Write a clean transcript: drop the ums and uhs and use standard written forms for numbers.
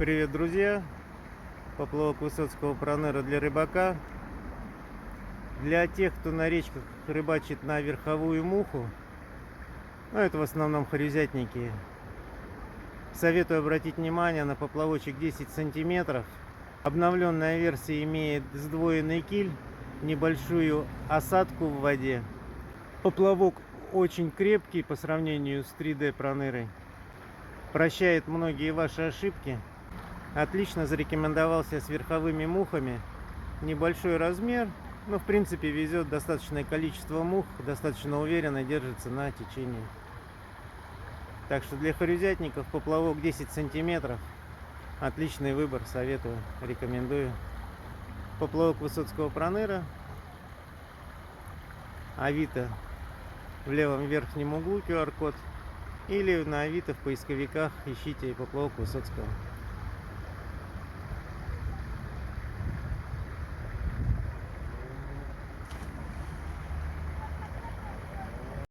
Привет, друзья! Поплавок Высоцкого Пронера для рыбака. Для тех, кто на речках рыбачит на верховую муху, это в основном хорезятники, советую обратить внимание на поплавочек 10 сантиметров. Обновленная версия имеет сдвоенный киль, небольшую осадку в воде. Поплавок очень крепкий по сравнению с 3D Пронерой. Прощает многие ваши ошибки. Отлично зарекомендовался с верховыми мухами. Небольшой размер, но в принципе везет достаточное количество мух, достаточно уверенно держится на течении. Так что для хорезятников поплавок 10 сантиметров. Отличный выбор, советую, рекомендую. Поплавок Высоцкого Пронера. Авито в левом верхнем углу QR-код. Или на Авито в поисковиках ищите поплавок Высоцкого.